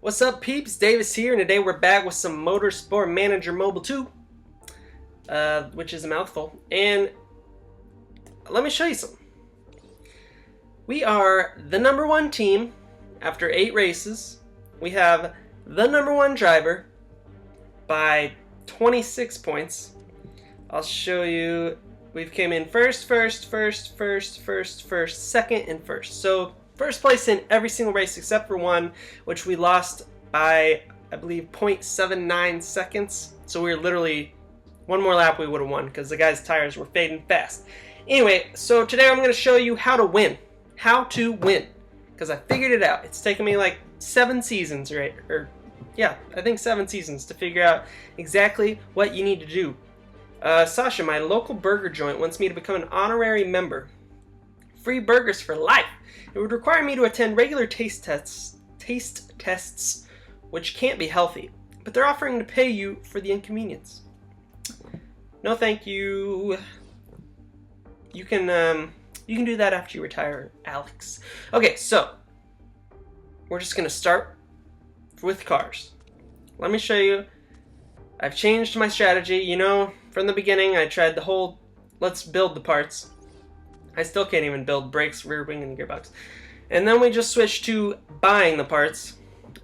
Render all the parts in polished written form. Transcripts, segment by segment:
What's up, peeps? Davis here, and today we're back with some Motorsport Manager Mobile 2, which is a mouthful. And let me show you something. We are the #1 team after 8 races. We have the #1 driver by 26 points. I'll show you. We've came in first, second, and first. So first place in every single race except for one, which we lost by, I believe, 0.79 seconds. So we were literally one more lap we would have won because the guy's tires were fading fast. Anyway, so today I'm going to show you how to win. How to win. Because I figured it out. It's taken me like 7 seasons, right? Yeah, I think 7 seasons to figure out exactly what you need to do. Sasha, my local burger joint, wants me to become an honorary member. Free burgers for life. It would require me to attend regular taste tests, which can't be healthy, but they're offering to pay you for the inconvenience. No, thank you. You can do that after you retire, Alex. Okay, so we're just gonna start with cars. Let me show you. I've changed my strategy. You know, from the beginning, I tried the whole let's build the parts. I still can't even build brakes, rear wing, and gearbox. And then we just switched to buying the parts.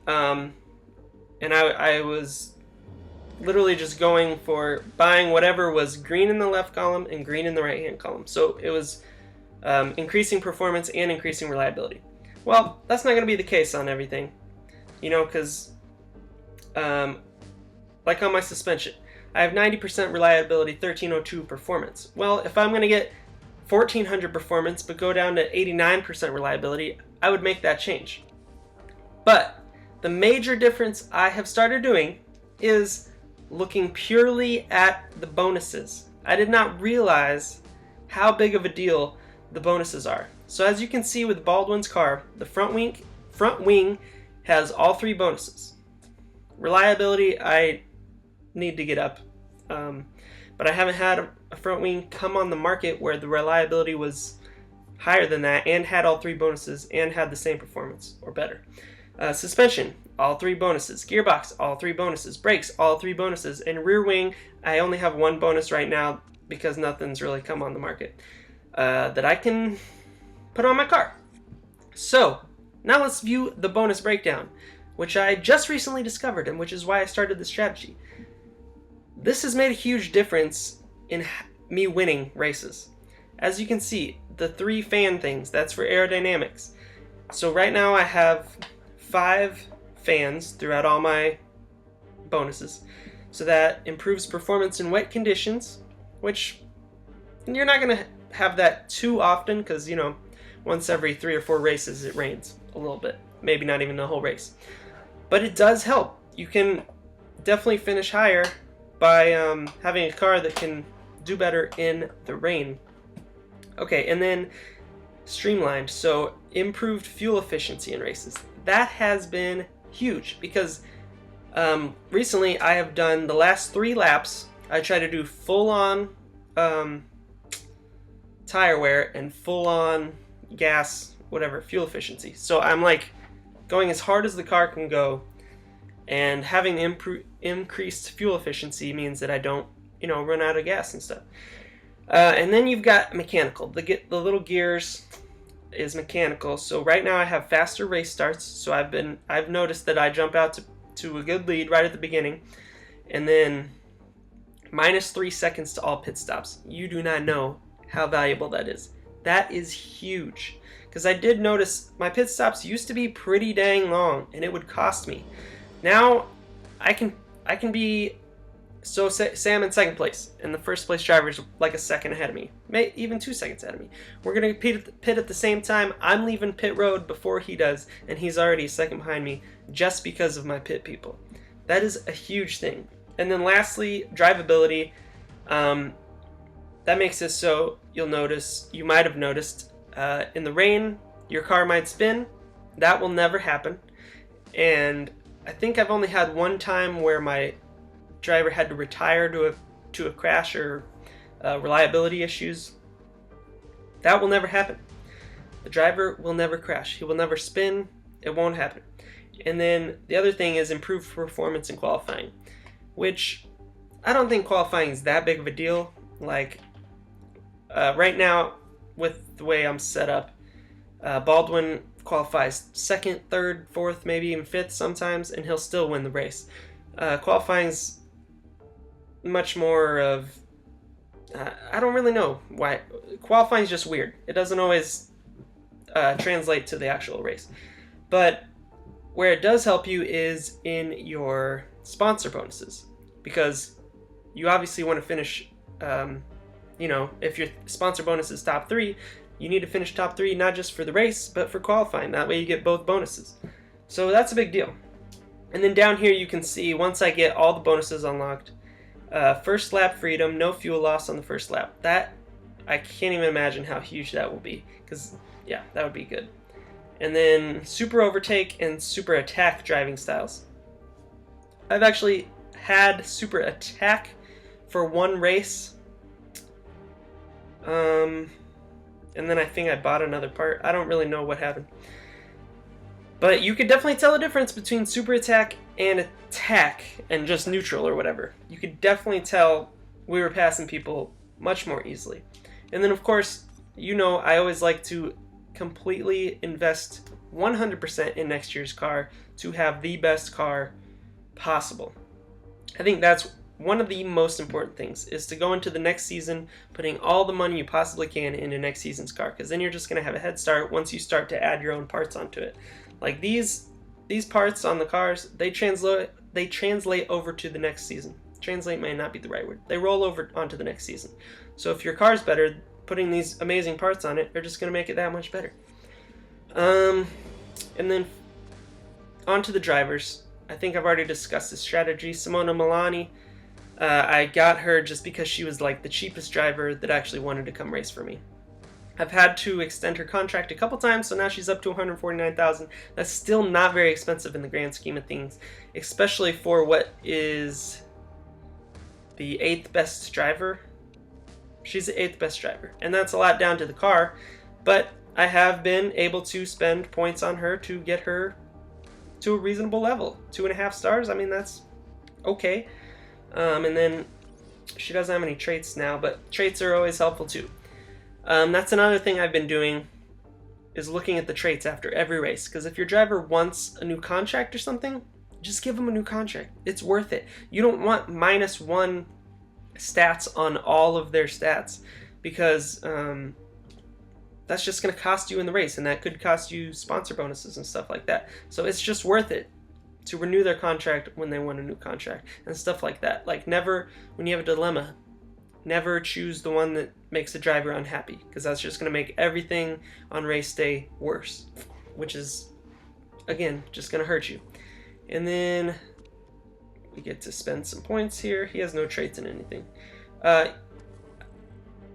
And I was literally just going for buying whatever was green in the left column and green in the right hand column. So it was increasing performance and increasing reliability. Well, that's not going to be the case on everything. You know, because like on my suspension, I have 90% reliability, 1302 performance. Well, if I'm going to get 1400 performance but go down to 89% reliability, I would make that change. But the major difference I have started doing is looking purely at the bonuses. I did not realize how big of a deal the bonuses are. So as you can see with Baldwin's car, the front wing has all 3 bonuses. Reliability, I need to get up. But I haven't had a front wing come on the market where the reliability was higher than that and had all 3 bonuses and had the same performance or better. Suspension, all 3 bonuses. Gearbox, all 3 bonuses. Brakes, all 3 bonuses. And rear wing, I only have 1 bonus right now because nothing's really come on the market that I can put on my car. So now let's view the bonus breakdown, which I just recently discovered and which is why I started this strategy. This has made a huge difference in me winning races. As you can see, the 3 fan things, that's for aerodynamics. So right now I have 5 fans throughout all my bonuses. So that improves performance in wet conditions, which you're not going to have that too often because, you know, once every 3 or 4 races it rains a little bit. Maybe not even the whole race. But it does help. You can definitely finish higher by having a car that can do better in the rain. Okay, and then streamlined, so improved fuel efficiency in races. That has been huge because recently I have done the last 3 laps. I try to do full-on tire wear and full-on gas, whatever, fuel efficiency. So I'm like going as hard as the car can go, and having increased fuel efficiency means that I don't, you know, run out of gas and stuff. And then you've got mechanical. The little gears is mechanical. So right now I have faster race starts. So I've noticed that I jump out to a good lead right at the beginning, and then -3 seconds to all pit stops. You do not know how valuable that is. That is huge. Because I did notice my pit stops used to be pretty dang long, and it would cost me. Now I can be, so say I'm in second place and the first place driver is like a second ahead of me, even 2 seconds ahead of me. We're gonna pit at the same time. I'm leaving pit road before he does, and he's already a second behind me just because of my pit people. That is a huge thing. And then lastly, drivability. That makes it so you might have noticed in the rain your car might spin. That will never happen. And I think I've only had 1 time where my driver had to retire to a crash or reliability issues. That will never happen. The driver will never crash. He will never spin. It won't happen. And then the other thing is improved performance in qualifying, which I don't think qualifying is that big of a deal. Like right now, with the way I'm set up, Baldwin qualifies second, third, fourth, maybe even fifth sometimes, and he'll still win the race. Qualifying's much more of I don't really know why. Qualifying's just weird. It doesn't always translate to the actual race. But where it does help you is in your sponsor bonuses, because you obviously want to finish, if your sponsor bonus is top 3, you need to finish top 3 not just for the race, but for qualifying. That way you get both bonuses. So that's a big deal. And then down here you can see, once I get all the bonuses unlocked, first lap freedom, no fuel loss on the first lap. That, I can't even imagine how huge that will be, because, yeah, that would be good. And then super overtake and super attack driving styles. I've actually had super attack for one race. And then I think I bought another part. I don't really know what happened. But you could definitely tell the difference between super attack and attack and just neutral or whatever. You could definitely tell we were passing people much more easily. And then of course, I always like to completely invest 100% in next year's car to have the best car possible. I think that's one of the most important things, is to go into the next season putting all the money you possibly can into next season's car, because then you're just going to have a head start once you start to add your own parts onto it. Like these parts on the cars, they translate over to the next season. Translate may not be the right word. They roll over onto the next season. So if your car's better, putting these amazing parts on it are just going to make it that much better. And then onto the drivers. I think I've already discussed this strategy. Simona Milani, I got her just because she was like the cheapest driver that actually wanted to come race for me. I've had to extend her contract a couple times, so now she's up to $149,000. That's still not very expensive in the grand scheme of things, especially for what is the 8th best driver. She's the 8th best driver, and that's a lot down to the car, but I have been able to spend points on her to get her to a reasonable level. 2.5 stars, I mean, that's okay. And then she doesn't have any traits now, but traits are always helpful too. That's another thing I've been doing, is looking at the traits after every race, because if your driver wants a new contract or something, just give them a new contract. It's worth it. You don't want -1 stats on all of their stats, because that's just going to cost you in the race, and that could cost you sponsor bonuses and stuff like that. So it's just worth it to renew their contract when they want a new contract and stuff like that. Like, never, when you have a dilemma, never choose the one that makes the driver unhappy, because that's just going to make everything on race day worse, which is, again, just going to hurt you. And then we get to spend some points here. He has no traits in anything.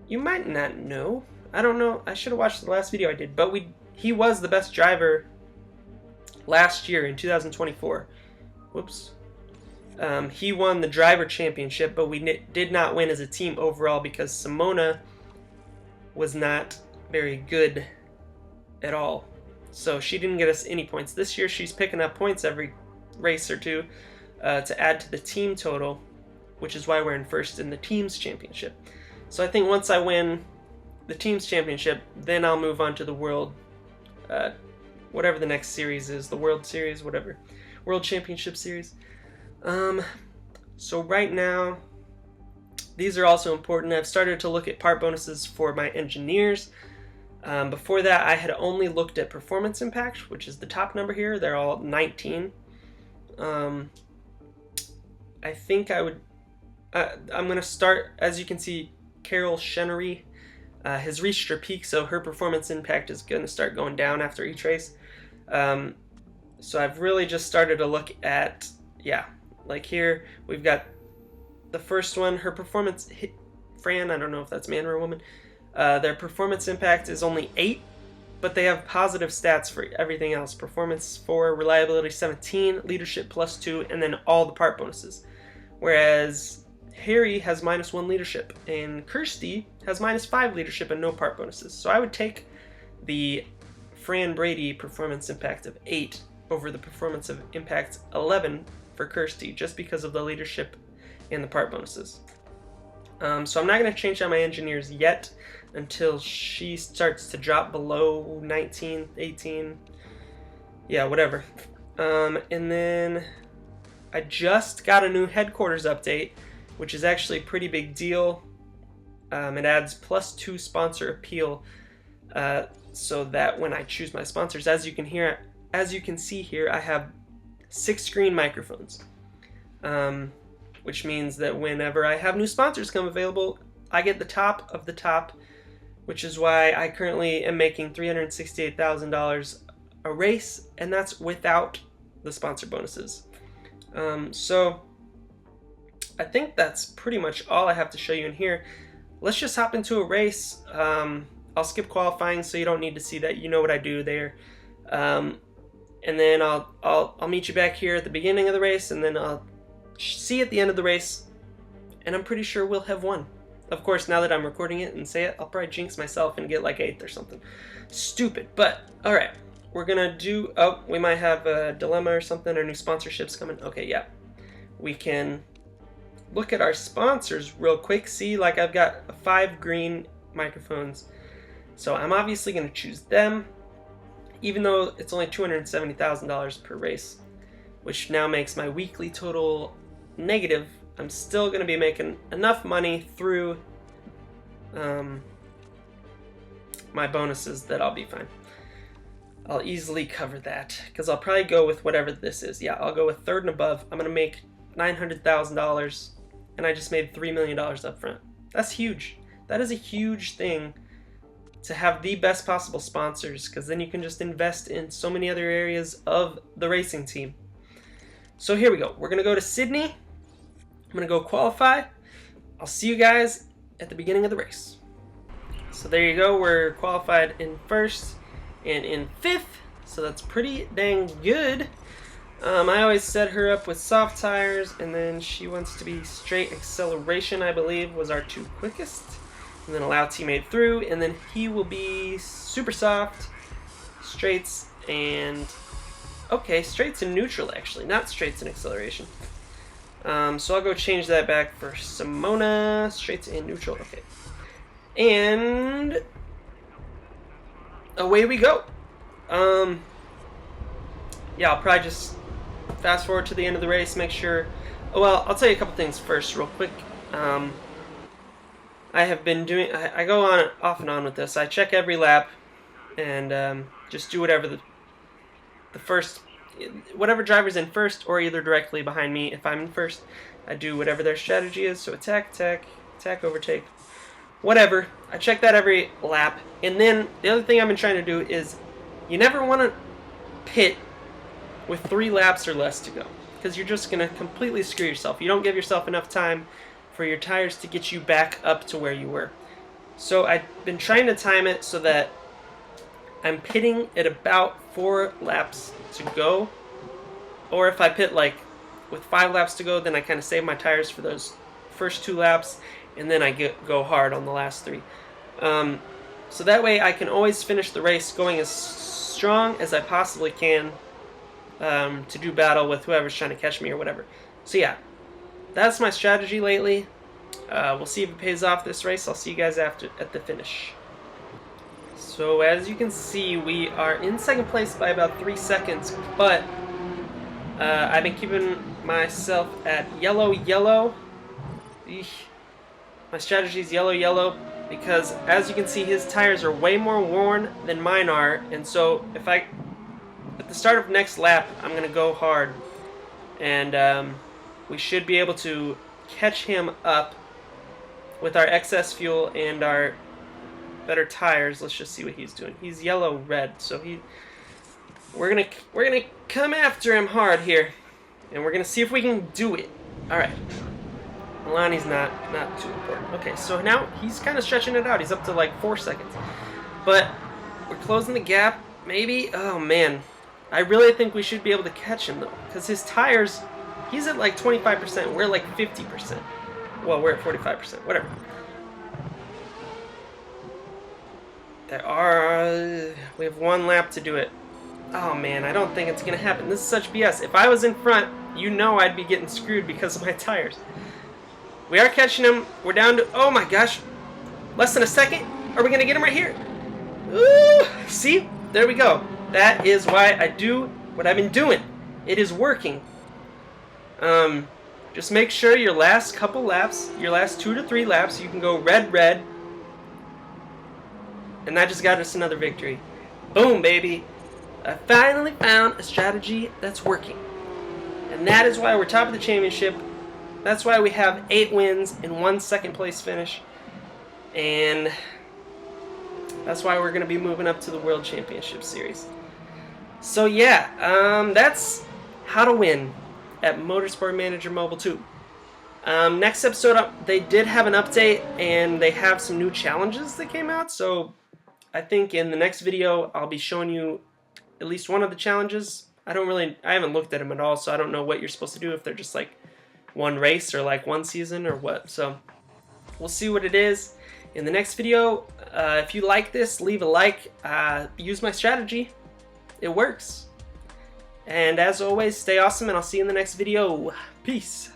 You might not know. I don't know. I should have watched the last video I did, but he was the best driver last year in 2024. Whoops. He won the driver championship, but we did not win as a team overall because Simona was not very good at all. So she didn't get us any points. This year she's picking up points every race or two to add to the team total, which is why we're in first in the team's championship. So I think once I win the team's championship, then I'll move on to the world, whatever the next series is, the World Series, whatever. World Championship Series. So right now, these are also important. I've started to look at part bonuses for my engineers. Before that, I had only looked at performance impact, which is the top number here. They're all 19. I think I'm going to start, as you can see, Carol Chenery has reached her peak, so her performance impact is going to start going down after each race. So I've really just started to look at, like here, we've got the first one, her performance, Fran, I don't know if that's man or woman, their performance impact is only 8, but they have positive stats for everything else. Performance 4, reliability 17, leadership +2, and then all the part bonuses. Whereas Harry has -1 leadership, and Kirsty has -5 leadership and no part bonuses. So I would take the Fran Brady performance impact of 8 over the performance of Impact 11 for Kirsty, just because of the leadership and the part bonuses. So I'm not going to change out my engineers yet until she starts to drop below 19, 18, yeah, whatever. And then I just got a new headquarters update, which is actually a pretty big deal. It adds +2 sponsor appeal, so that when I choose my sponsors, as you can see here, I have 6 screen microphones, which means that whenever I have new sponsors come available, I get the top of the top, which is why I currently am making $368,000 a race, and that's without the sponsor bonuses. So I think that's pretty much all I have to show you in here. Let's just hop into a race. I'll skip qualifying so you don't need to see that. You know what I do there. And then I'll meet you back here at the beginning of the race, and then I'll see you at the end of the race, and I'm pretty sure we'll have won. Of course, now that I'm recording it and say it, I'll probably jinx myself and get like 8th or something. Stupid, but alright. We're gonna do, oh, we might have a dilemma or something, or new sponsorships coming. Okay, yeah. We can look at our sponsors real quick. See, like I've got 5 green microphones. So I'm obviously gonna choose them, even though it's only $270,000 per race, which now makes my weekly total negative. I'm still gonna be making enough money through my bonuses that I'll be fine. I'll easily cover that, because I'll probably go with whatever this is. Yeah, I'll go with 3rd and above. I'm going to make $900,000, and I just made $3 million up front. That's huge. That is a huge thing, to have the best possible sponsors, because then you can just invest in so many other areas of the racing team. So here we go. We're going to go to Sydney. I'm going to go qualify. I'll see you guys at the beginning of the race. So there you go. We're qualified in 1st. And in 5th, so that's pretty dang good. I always set her up with soft tires, and then she wants to be straight acceleration, I believe, was our 2 quickest. And then allow teammate through, and then he will be super soft, straights, and okay, straights and neutral actually, not straights and acceleration. So I'll go change that back for Simona, straights and neutral, okay. And away we go. Yeah, I'll probably just fast forward to the end of the race, make sure. Well, I'll tell you a couple things first real quick. I have been doing, I go on off and on with this. I check every lap and just do whatever the first, whatever driver's in first, or either directly behind me if I'm in first. I do whatever their strategy is, so attack, overtake, whatever. I check that every lap. And then the other thing I've been trying to do is, you never want to pit with 3 laps or less to go, because you're just going to completely screw yourself. You don't give yourself enough time for your tires to get you back up to where you were. So I've been trying to time it so that I'm pitting at about 4 laps to go. Or if I pit like with 5 laps to go, then I kind of save my tires for those first 2 laps, and then I go hard on the last 3. So that way I can always finish the race going as strong as I possibly can to do battle with whoever's trying to catch me or whatever. So yeah, that's my strategy lately. We'll see if it pays off this race. I'll see you guys at the finish. So as you can see, we are in 2nd place by about 3 seconds, but I've been keeping myself at yellow. Eesh. My strategy is yellow because, as you can see, his tires are way more worn than mine are, and so if at the start of next lap, I'm going to go hard, and we should be able to catch him up with our excess fuel and our better tires. Let's just see what he's doing. He's yellow-red, so we're gonna come after him hard here, and we're gonna see if we can do it. All right. Milani's not too important. Okay, so now he's kind of stretching it out. He's up to like 4 seconds. But we're closing the gap, maybe. Oh, man. I really think we should be able to catch him, though, because his tires, he's at like 25%. We're like 50%. Well, we're at 45%. Whatever. We have 1 lap to do it. Oh man, I don't think it's gonna happen. This is such BS. If I was in front, you know I'd be getting screwed because of my tires. We are catching him. We're down to, oh my gosh, less than a second. Are we gonna get him right here? Ooh, see? There we go. That is why I do what I've been doing. It is working. Just make sure your last couple laps, your last 2 to 3 laps, you can go red, red. And that just got us another victory. Boom, baby. I finally found a strategy that's working. And that is why we're top of the championship. That's why we have 8 wins and 1 second place finish. And that's why we're going to be moving up to the World Championship Series. So yeah, that's how to win at Motorsport Manager Mobile 2. Next episode, they did have an update, and they have some new challenges that came out. So I think in the next video, I'll be showing you at least one of the challenges. I haven't looked at them at all, so I don't know what you're supposed to do, if they're just like one race or like one season or what. So we'll see what it is in the next video. If you like this, leave a like. Use my strategy. It works. And as always, stay awesome, and I'll see you in the next video. Peace.